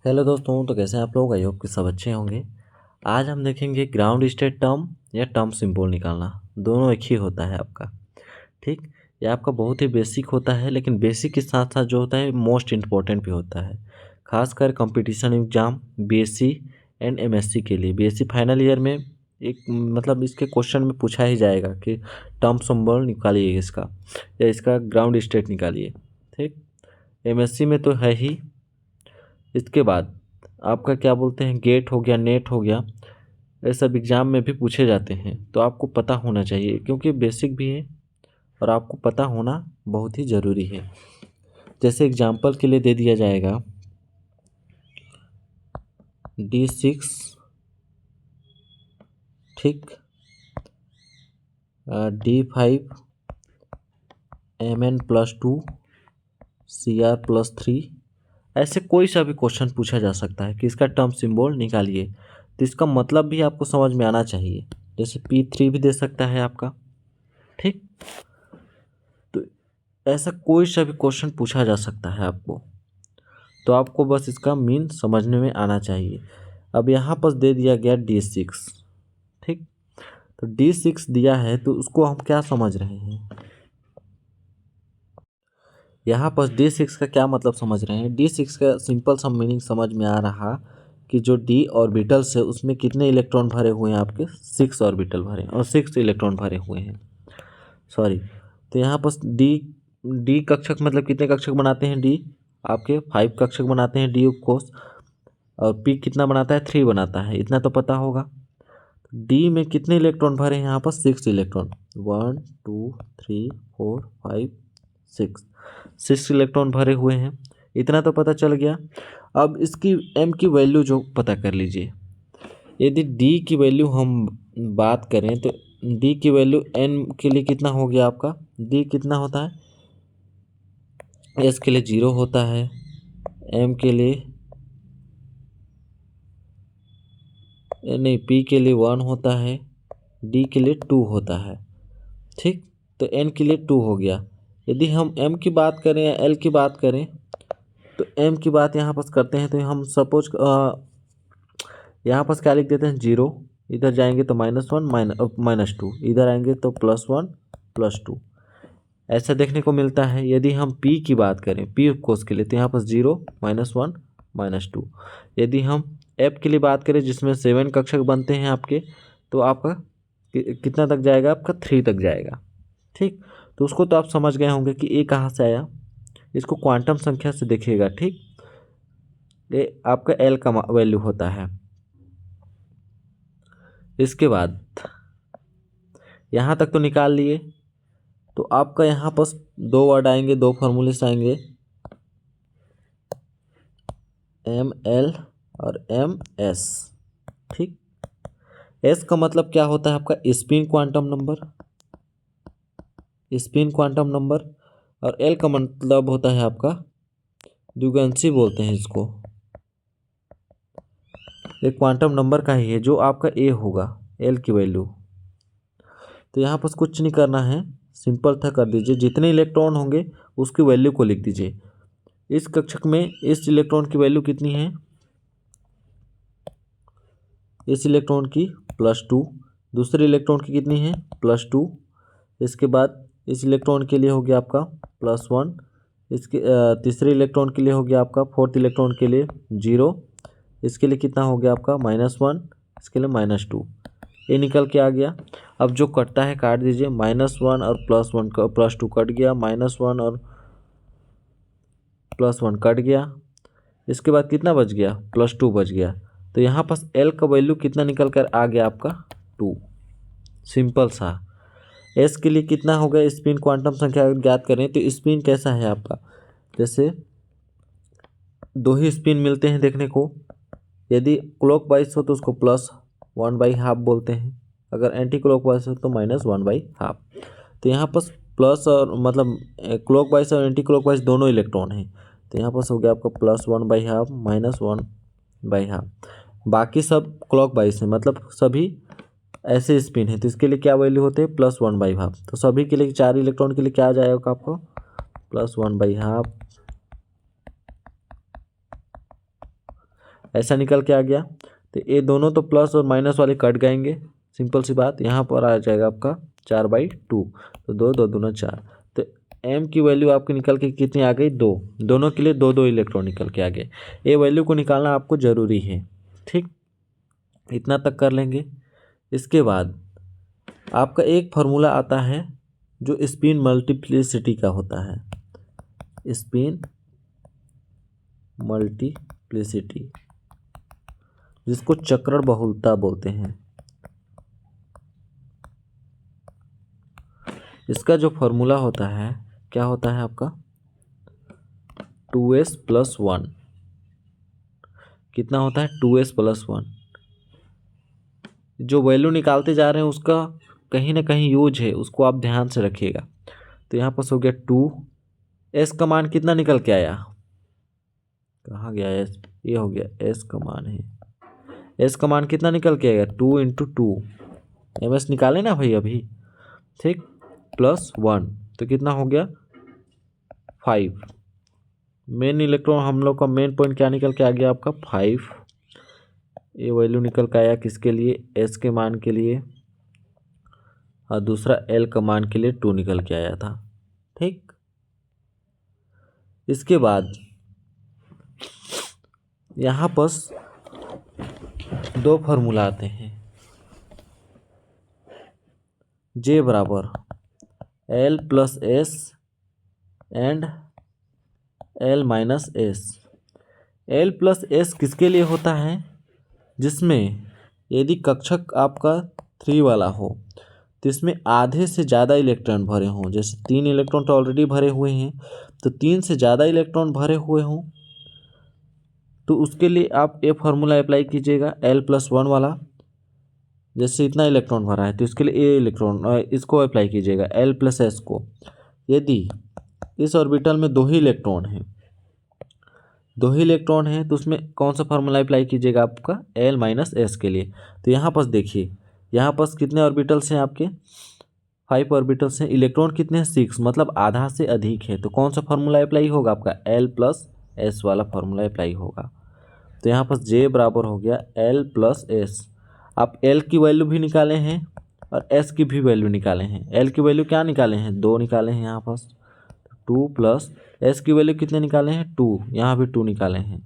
Hello दोस्तों, तो कैसे हैं आप लोग। आई होप कि सब अच्छे होंगे। आज हम देखेंगे ग्राउंड स्टेट टर्म या टर्म सिंबल निकालना। दोनों एक ही होता है आपका। ठीक। ये आपका बहुत ही बेसिक होता है, लेकिन बेसिक के साथ साथ जो होता है मोस्ट इम्पॉर्टेंट भी होता है, खासकर competition exam BSc and MSc के लिए। बीएससी फाइनल ईयर में एक मतलब इसके क्वेश्चन में पूछा ही जाएगा कि टर्म सिंबल निकालिए इसका, या इसका ग्राउंड स्टेट निकालिए। ठीक। एमएससी में तो है ही। इसके बाद आपका क्या बोलते हैं, गेट हो गया, नेट हो गया, ये सब एग्ज़ाम में भी पूछे जाते हैं। तो आपको पता होना चाहिए, क्योंकि बेसिक भी है और आपको पता होना बहुत ही ज़रूरी है। जैसे एग्जाम्पल के लिए दे दिया जाएगा D6, ठीक, D5, MN+2, CR+3, ऐसे कोई सा भी क्वेश्चन पूछा जा सकता है कि इसका टर्म सिंबल निकालिए। तो इसका मतलब भी आपको समझ में आना चाहिए। जैसे P3 भी दे सकता है आपका। ठीक। तो ऐसा कोई सा भी क्वेश्चन पूछा जा सकता है आपको, तो आपको बस इसका मीन समझने में आना चाहिए। अब यहाँ पर दे दिया गया D6। ठीक। तो D6 दिया है, तो उसको हम क्या समझ रहे हैं, यहाँ पर D6 का क्या मतलब समझ रहे हैं। D6 का सिंपल सा मीनिंग समझ में आ रहा कि जो D ऑर्बिटल्स है उसमें कितने इलेक्ट्रॉन भरे हुए हैं आपके, 6 ऑर्बिटल भरे और 6 इलेक्ट्रॉन भरे हुए हैं। सॉरी। तो यहाँ पर डी कक्षक मतलब कितने कक्षक बनाते हैं, डी आपके 5 कक्षक बनाते हैं डी कोष। और पी कितना बनाता है, 3 बनाता है, इतना तो पता होगा। डी में कितने इलेक्ट्रॉन भरे हैं यहाँ पर, 6 इलेक्ट्रॉन, 1 2 3 4 5 6, 6 इलेक्ट्रॉन भरे हुए हैं, इतना तो पता चल गया। अब इसकी एम की वैल्यू जो पता कर लीजिए। यदि डी की वैल्यू हम बात करें तो डी की वैल्यू एन के लिए कितना हो गया आपका, डी कितना होता है, एस के लिए 0 होता है, एम के लिए नहीं, पी के लिए 1 होता है, डी के लिए 2 होता है। ठीक। तो एन के लिए 2 हो गया। यदि हम एम की बात करें या एल की बात करें, तो एम की बात यहाँ पर करते हैं, तो हम सपोज यहाँ पर क्या लिख देते हैं, 0, इधर जाएंगे तो -1 -2, इधर आएंगे तो +1 +2, ऐसा देखने को मिलता है। यदि हम पी की बात करें, पी कोष के लिए, तो यहाँ पर 0 -1 -2। यदि हम एफ के लिए बात करें जिसमें 7 कक्षक बनते हैं आपके, तो आपका कितना तक जाएगा, आपका 3 तक जाएगा। ठीक। तो उसको तो आप समझ गए होंगे कि ए कहाँ से आया। इसको क्वांटम संख्या से देखिएगा। ठीक। ये आपका एल का वैल्यू होता है। इसके बाद यहाँ तक तो निकाल लिए। तो आपका यहाँ पर 2 वर्ड आएंगे, 2 फॉर्मूले से आएंगे, ML और MS। ठीक। S का मतलब क्या होता है आपका, spin quantum number, spin quantum number. और L का मतलब होता है आपका द्विगंशी बोलते हैं इसको, एक क्वांटम नंबर का ही है जो आपका A होगा, L की वैल्यू। तो यहाँ पर कुछ नहीं करना है, सिंपल था कर दीजिए, जितने इलेक्ट्रॉन होंगे उसकी वैल्यू को लिख दीजिए। इस कक्षक में इस इलेक्ट्रॉन की वैल्यू कितनी है, इस इलेक्ट्रॉन की +2, दूसरे इलेक्ट्रॉन की कितनी है, +2। इसके बाद इस इलेक्ट्रॉन के लिए हो गया आपका +1, इसके तीसरे इलेक्ट्रॉन के लिए हो गया आपका, फोर्थ इलेक्ट्रॉन के लिए 0, इसके लिए कितना हो गया आपका -1, इसके लिए -2। ये निकल के आ गया। अब जो कटता है काट दीजिए, -1 और +1 का +2 कट गया, -1 और +1 कट गया। इसके बाद कितना बच गया, +2 बच गया। तो यहाँ पास L का वैल्यू कितना निकल कर आ गया आपका, 2। सिंपल सा। S के लिए कितना होगा, स्पिन क्वांटम संख्या अगर ज्ञात करें तो स्पिन कैसा है आपका, जैसे 2 ही स्पिन मिलते हैं देखने को। यदि क्लॉकवाइज हो तो उसको +1/2 बोलते हैं, अगर एंटी क्लॉकवाइज हो तो -1/2। तो यहाँ पर प्लस और मतलब क्लॉकवाइज और एंटी क्लॉकवाइज दोनों इलेक्ट्रॉन हैं। तो यहाँ पर हो गया आपका +1/2 -1/2। बाकी सब क्लॉकवाइज है, मतलब सभी ऐसे स्पिन है, तो इसके लिए क्या वैल्यू होते हैं, +1/2। तो सभी के लिए 4 इलेक्ट्रॉन के लिए क्या आ जाएगा आपको, +1/2 ऐसा निकल के आ गया। तो ये दोनों तो प्लस और माइनस वाले कट गएंगे, सिंपल सी बात। यहाँ पर आ जाएगा आपका 4/2, तो 2 2 दूना 4। तो m की वैल्यू आपकी निकल के कितनी आ गई, 2। दोनों के लिए 2 2 इलेक्ट्रॉन निकल के आ गए। ये वैल्यू को निकालना आपको ज़रूरी है, ठीक। इतना तक कर लेंगे। इसके बाद आपका एक फार्मूला आता है जो स्पिन मल्टीप्लिसिटी का होता है, स्पिन मल्टीप्लिसिटी, जिसको चक्रण बहुलता बोलते हैं। इसका जो फॉर्मूला होता है क्या होता है आपका, 2s + 1। कितना होता है, 2s + 1। जो वैल्यू निकालते जा रहे हैं उसका कहीं ना कहीं यूज है, उसको आप ध्यान से रखिएगा। तो यहाँ पर हो गया 2, s का मान कितना निकल के आया, कहाँ गया s, ये हो गया s का मान है। s का मान कितना निकल के आएगा, 2 × 2, ms निकाले ना भाई अभी, ठीक, +1, तो कितना हो गया 5। मेन इलेक्ट्रॉन हम लोग का मेन पॉइंट क्या निकल के आ गया आपका 5। ये वैल्यू निकल के आया किसके लिए, s के मान के लिए, और दूसरा l का मान के लिए 2 निकल के आया था, ठीक। इसके बाद यहाँ पर 2 फार्मूला आते हैं, J बराबर L + S and L - S। L + S किसके लिए होता है, जिसमें यदि कक्षक आपका 3 वाला हो तो इसमें आधे से ज़्यादा इलेक्ट्रॉन भरे हों। जैसे 3 इलेक्ट्रॉन तो ऑलरेडी भरे हुए हैं, तो 3 से ज़्यादा इलेक्ट्रॉन भरे हुए हों तो उसके लिए आप ये फार्मूला अप्लाई कीजिएगा, L + 1 वाला। जैसे इतना इलेक्ट्रॉन भरा है तो इसके लिए ये इलेक्ट्रॉन इसको अप्लाई कीजिएगा, L + S को। यदि इस ऑर्बिटल में 2 ही इलेक्ट्रॉन हैं, 2 ही इलेक्ट्रॉन हैं, तो उसमें कौन सा फार्मूला अप्लाई कीजिएगा आपका, L - S के लिए। तो यहाँ पर देखिए, यहाँ पर कितने ऑर्बिटल्स हैं आपके, 5 ऑर्बिटल्स हैं। इलेक्ट्रॉन कितने हैं, 6, मतलब आधा से अधिक है। तो कौन सा फार्मूला अप्लाई होगा आपका, L + S वाला फार्मूला अप्लाई होगा। तो यहाँ पर J बराबर हो गया L + S। आप L की वैल्यू भी निकाले हैं और S की भी वैल्यू निकाले हैं। L की वैल्यू क्या निकाले हैं, 2 निकाले हैं यहाँ पर, 2 + S की वैल्यू कितने निकाले हैं, 2, यहाँ भी 2 निकाले हैं।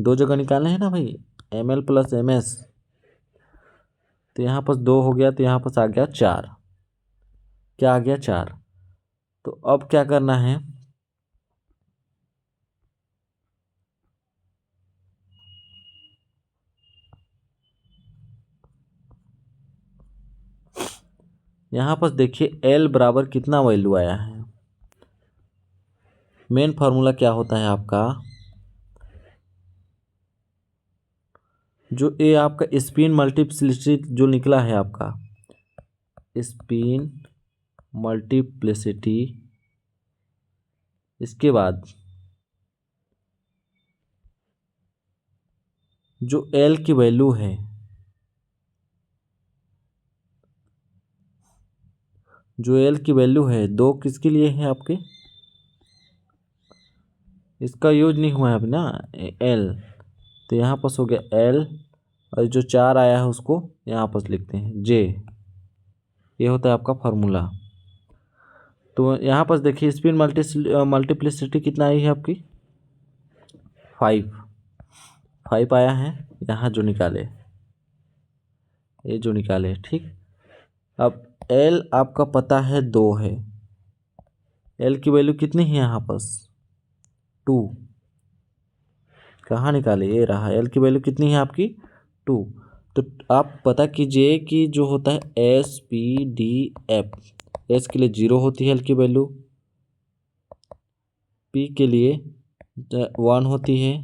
2 जगह निकाले हैं ना भाई, ml + ms। तो यहाँ पर 2 हो गया, तो यहाँ पर आ गया 4। क्या आ गया, 4। तो अब क्या करना है, यहाँ पर देखिए L बराबर कितना वैल्यू आया है। मेन फार्मूला क्या होता है आपका, जो ये आपका स्पिन मल्टीप्लिसिटी जो निकला है आपका, स्पिन मल्टीप्लिसिटी, इसके बाद जो L की वैल्यू है, जो L की वैल्यू है 2 किसके लिए है आपके, इसका यूज नहीं हुआ है अभी ना, L। तो यहाँ पर हो गया L, और जो 4 आया है उसको यहाँ पर लिखते हैं J। ये होता है आपका फार्मूला। तो यहाँ पर देखिए स्पिन मल्टीप्लिसिटी कितना आई है आपकी, 5 आया है। यहाँ जो निकाले, ये जो निकाले, ठीक। अब L आपका पता है 2 है, L की वैल्यू कितनी है यहाँ पर, 2। कहाँ निकाले, ये रहा, L की वैल्यू कितनी है आपकी, 2। तो आप पता कीजिए कि जो होता है SPDF, S के लिए 0 होती है L की वैल्यू, P के लिए 1 होती है,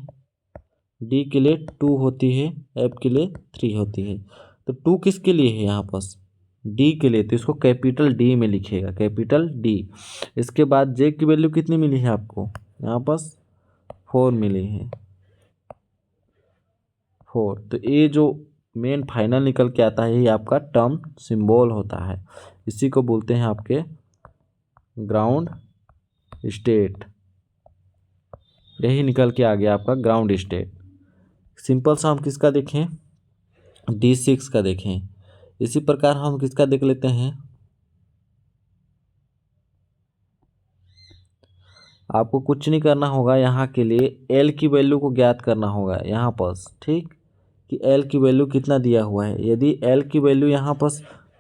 D के लिए 2 होती है, F के लिए 3 होती है। तो 2 किसके लिए है यहाँ पर, D के लिए, तो इसको कैपिटल D में लिखिएगा, कैपिटल D। इसके बाद J की वैल्यू कितनी मिली है आपको, यहाँ पर 4 मिली है, 4। तो ये जो मेन फाइनल निकल के आता है ये आपका टर्म सिंबल होता है, इसी को बोलते हैं आपके ग्राउंड स्टेट। यही निकल के आ गया आपका ग्राउंड स्टेट। सिंपल सा हम किसका देखें, D6 का देखें। इसी प्रकार हम किसका देख लेते हैं, आपको कुछ नहीं करना होगा, यहाँ के लिए L की वैल्यू को ज्ञात करना होगा यहाँ पर, ठीक, कि L की वैल्यू कितना दिया हुआ है। यदि L की वैल्यू यहाँ पर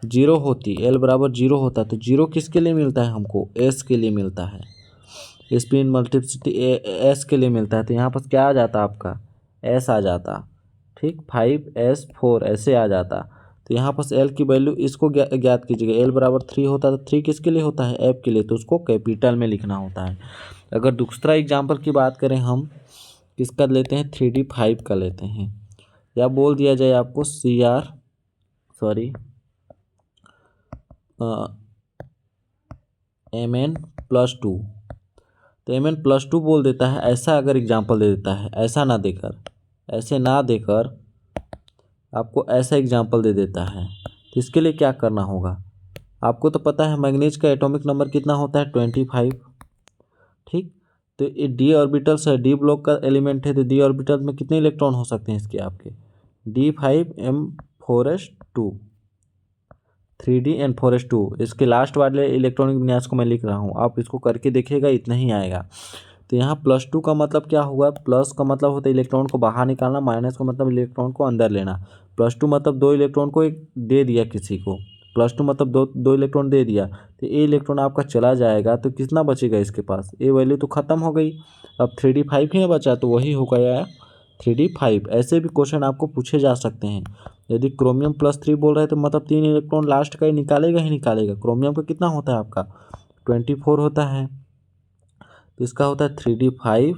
0 होती, L बराबर 0 होता, तो 0 किसके लिए मिलता है हमको, S के लिए मिलता है, स्पिन मल्टीप्लिसिटी S के लिए मिलता है। तो यहाँ पर क्या आ जाता आपका, S आ जाता, ठीक, 5S4 ऐसे आ जाता। तो यहाँ पर L की वैल्यू इसको ज्ञात कीजिएगा। L बराबर 3 होता, तो 3 किसके लिए होता है, F के लिए, तो उसको कैपिटल में लिखना होता है। अगर दूसरा एग्जाम्पल की बात करें हम, किसका लेते हैं, 3D5 का लेते हैं, या बोल दिया जाए आपको Mn+2, तो Mn+2 बोल देता है, ऐसा अगर एग्जाम्पल दे देता है, ऐसा ना देकर, ऐसे ना देकर आपको ऐसा एग्जाम्पल दे देता है, तो इसके लिए क्या करना होगा, आपको तो पता है मैग्नीज का एटॉमिक नंबर कितना होता है, 25, ठीक। तो ये डी ऑर्बिटल्स है, डी ब्लॉक का एलिमेंट है, तो डी ऑर्बिटल में कितने इलेक्ट्रॉन हो सकते हैं इसके, आपके D5M4s2, 3D N4s2। इसके लास्ट वाले इलेक्ट्रॉनिक विन्यास को मैं लिख रहा हूँ, आप इसको करके देखिएगा, इतना ही आएगा। तो यहाँ +2 का मतलब क्या हुआ, प्लस का मतलब होता है इलेक्ट्रॉन को बाहर निकालना, माइनस का मतलब इलेक्ट्रॉन को अंदर लेना। +2 मतलब 2 इलेक्ट्रॉन को एक दे दिया किसी को, +2 मतलब दो इलेक्ट्रॉन दे दिया, तो ये इलेक्ट्रॉन आपका चला जाएगा, तो कितना बचेगा इसके पास, ये वैल्यू तो खत्म हो गई। अब 3D5 ही बचा, तो वही हो गया 3D5। ऐसे भी क्वेश्चन आपको पूछे जा सकते हैं। यदि क्रोमियम +3 बोल रहे हैं, तो मतलब 3 इलेक्ट्रॉन लास्ट का ही निकालेगा। क्रोमियम का कितना होता है आपका, 24 होता है, तो इसका होता है 3D5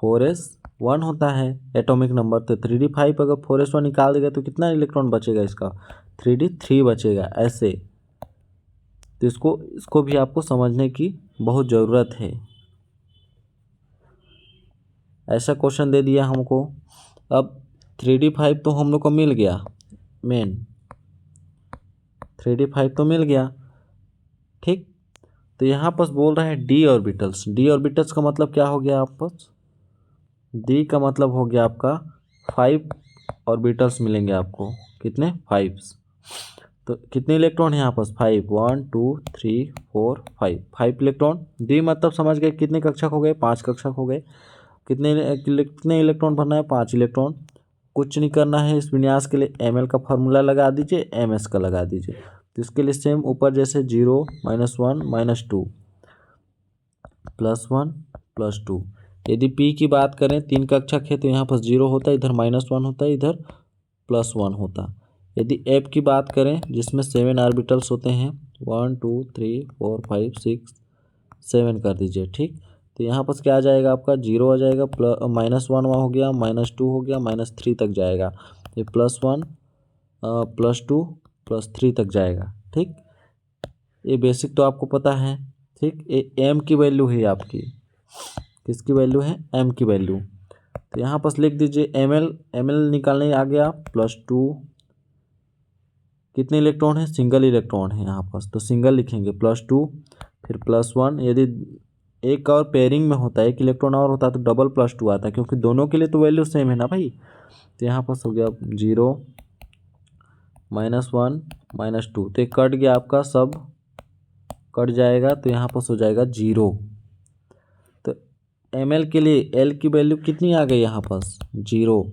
4s1 होता है एटॉमिक नंबर। तो 3D5 अगर 4s1 निकाल देगा तो कितना इलेक्ट्रॉन बचेगा इसका, 3D3 बचेगा ऐसे। तो इसको भी आपको समझने की बहुत ज़रूरत है। ऐसा क्वेश्चन दे दिया हमको। अब 3D5 तो हम लोग को मिल गया, मेन 3D5 तो मिल गया, ठीक। तो यहाँ पर बोल रहा है डी ऑर्बिटल्स का मतलब क्या हो गया, आप पास डी का मतलब हो गया आपका 5 ऑर्बिटल्स मिलेंगे आपको, कितने, 5। तो कितने इलेक्ट्रॉन है यहाँ पास, 5, 1 2 3 4 5 इलेक्ट्रॉन। डी मतलब समझ गए कितने कक्षक हो गए, 5 कक्षक हो गए। कितने इलेक्ट्रॉन भरना है, 5 इलेक्ट्रॉन। कुछ नहीं करना है, इस विन्यास के लिए Ml का फॉर्मूला लगा दीजिए, Ms का लगा दीजिए। तो इसके लिए सेम ऊपर जैसे 0 -1 -2 +1 +2। यदि P की बात करें, 3 कक्षक है, तो यहाँ पर 0 होता है, इधर -1 होता है, इधर +1 होता। यदि F की बात करें, जिसमें 7 ऑर्बिटल्स होते हैं, 1 2 3 4 5 6 7 कर दीजिए, ठीक। तो यहाँ पर क्या आ जाएगा आपका, 0 आ जाएगा, -1 वहाँ हो गया, -2 हो गया, -3 तक जाएगा। ये +1 +2 +3 तक जाएगा, ठीक। ये बेसिक तो आपको पता है, ठीक। ये M की वैल्यू है आपकी, किसकी वैल्यू है, M की वैल्यू। तो यहाँ पर लिख दीजिए ml निकालने आ गया, +2, कितने इलेक्ट्रॉन है, सिंगल इलेक्ट्रॉन है यहाँ पास, तो सिंगल लिखेंगे, +2 फिर +1। यदि एक और पेयरिंग में होता है, एक इलेक्ट्रॉन और होता है, तो डबल +2 आता है, क्योंकि दोनों के लिए तो वैल्यू सेम है ना भाई। तो यहाँ पास हो गया 0 -1 -2, तो कट गया आपका, सब कट जाएगा, तो यहाँ पास हो जाएगा 0। तो ml के लिए L की वैल्यू कितनी आ गई यहाँ पास, 0।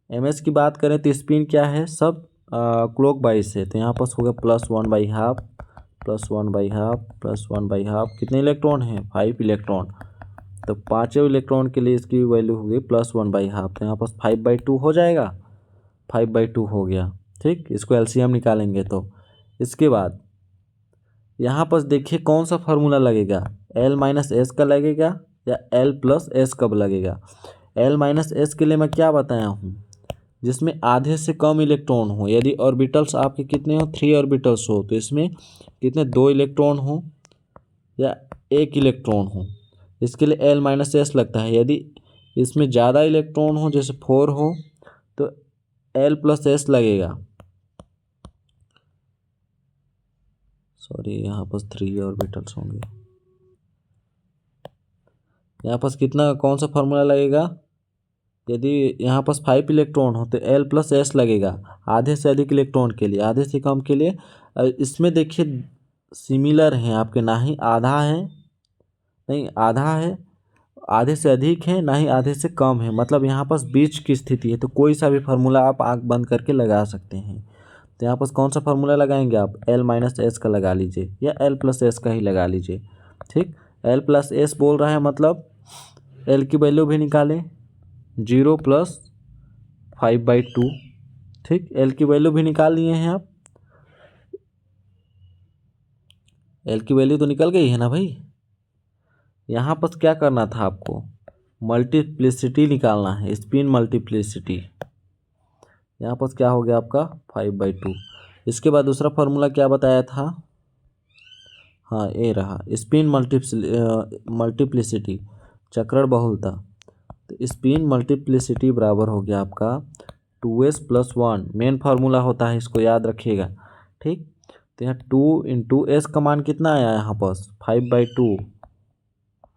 ms की बात करें तो स्पिन क्या है, सब क्लॉक वाइज है, तो यहाँ पास हो गया +1/2 +1/2 +1/2। कितने इलेक्ट्रॉन हैं, 5 इलेक्ट्रॉन। तो पाँचों इलेक्ट्रॉन के लिए इसकी वैल्यू हो गई +1/2, तो यहाँ पास 5/2 हो जाएगा, 5/2 हो गया, ठीक। इसको LCM निकालेंगे तो इसके बाद यहाँ पर देखिए कौन सा फार्मूला लगेगा, L - S का लगेगा या L + S कब लगेगा। L - S के लिए मैं क्या बताया हूँ, जिसमें आधे से कम इलेक्ट्रॉन हो। यदि ऑर्बिटल्स आपके कितने हो, 3 ऑर्बिटल्स हो, तो इसमें कितने, 2 इलेक्ट्रॉन हो या 1 इलेक्ट्रॉन हो, इसके लिए L - S लगता है। यदि इसमें ज़्यादा इलेक्ट्रॉन हो, जैसे 4 हो, तो L + S लगेगा। सॉरी, यहाँ पर 3 ऑर्बिटल्स होंगे, यहाँ पर कितना, कौन सा फार्मूला लगेगा, यदि यहाँ पास 5 इलेक्ट्रॉन हो तो L+S लगेगा आधे से अधिक इलेक्ट्रॉन के लिए, आधे से कम के लिए। इसमें देखिए सिमिलर हैं आपके, ना ही आधा है, नहीं आधा है, आधे से अधिक है, ना ही आधे से कम है, मतलब यहाँ पास बीच की स्थिति है। तो कोई सा भी फार्मूला आप आंख बंद करके लगा सकते हैं। तो यहाँ पास कौन सा फार्मूला लगाएंगे आप, L-S का लगा लीजिए या L+S का ही लगा लीजिए। ठीक, L+S बोल रहा है मतलब L की वैल्यू भी निकालें 0 + 5/2। ठीक, L की वैल्यू भी निकाल लिए हैं आप, L की वैल्यू तो निकल गई है ना भाई। यहाँ पर क्या करना था आपको, मल्टीप्लिसिटी निकालना है, स्पिन मल्टीप्लिसिटी। यहाँ पर क्या हो गया आपका 5/2। इसके बाद दूसरा फार्मूला क्या बताया था, हाँ ये रहा स्पिन मल्टीप्लिसिटी, चक्रण बहुलता। तो स्पिन मल्टीप्लिसिटी बराबर हो गया आपका 2s + 1, मेन फार्मूला होता है, इसको याद रखिएगा। ठीक, तो यहाँ 2 × s का मान कितना आया यहाँ पास 5/2,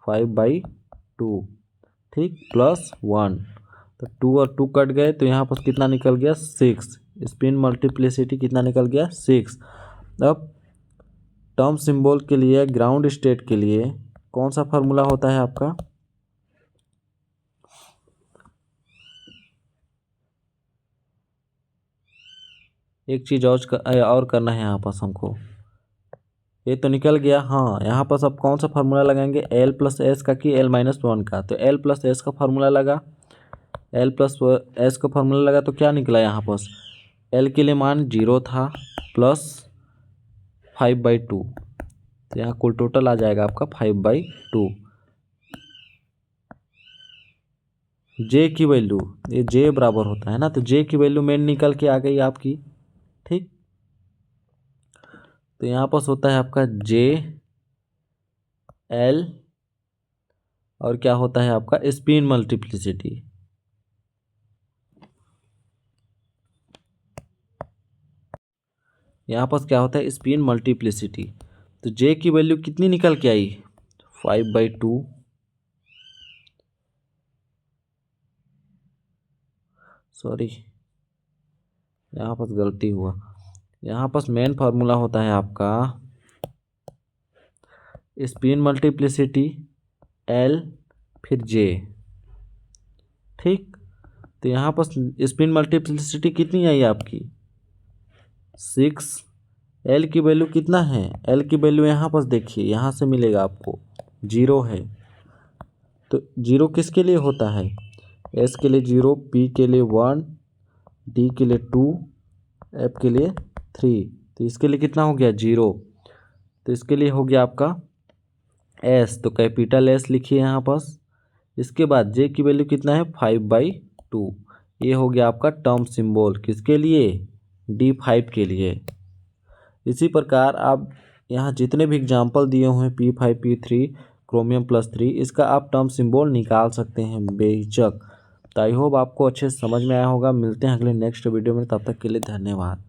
5/2। ठीक, +1, तो 2 और 2 कट गए, तो यहाँ पर कितना निकल गया 6। स्पिन मल्टीप्लिसिटी कितना निकल गया 6। अब टर्म सिंबल के लिए, ग्राउंड स्टेट के लिए कौन सा फार्मूला होता है आपका, एक चीज़ और करना है यहाँ पास हमको, ये तो निकल गया। हाँ, यहाँ पर अब कौन सा फार्मूला लगाएंगे, L+S का कि L-1 का। तो L+S का फार्मूला लगा, L+S का फार्मूला लगा तो क्या निकला यहाँ पर, L के लिए मान 0 था +5/2, तो यहाँ कुल टोटल आ जाएगा आपका 5/2। J की वैल्यू, ये J बराबर होता है ना, तो J की वैल्यू मेन निकल के आ गई आपकी। ठीक, तो यहाँ पास होता है आपका JL, और क्या होता है आपका स्पिन मल्टीप्लिसिटी। यहाँ पास क्या होता है स्पिन मल्टीप्लिसिटी। तो J की वैल्यू कितनी निकल के आई 5/2, सॉरी यहाँ पास गलती हुआ, यहाँ पास मेन फार्मूला होता है आपका स्पिन मल्टीप्लिसिटी L फिर J। ठीक, तो यहाँ पर स्पिन मल्टीप्लिसिटी कितनी आई आपकी 6। L की वैल्यू कितना है, L की वैल्यू यहाँ पर देखिए, यहाँ से मिलेगा आपको 0 है। तो 0 किसके लिए होता है, S के लिए 0, P के लिए 1, D के लिए 2, F के लिए 3। तो इसके लिए कितना हो गया 0, तो इसके लिए हो गया आपका S, तो कैपिटल S लिखिए यहाँ पास। इसके बाद J की वैल्यू कितना है 5/2, ये हो गया आपका टर्म सिंबल किसके लिए, D5 के लिए। इसी प्रकार आप यहाँ जितने भी एग्जाम्पल दिए हुए हैं P5 P3 क्रोमियम +3, इसका आप टर्म सिंबल निकाल सकते हैं बेहिचक। तो आई होप आपको अच्छे से समझ में आया होगा। मिलते हैं अगले नेक्स्ट वीडियो में, तब तक के लिए धन्यवाद।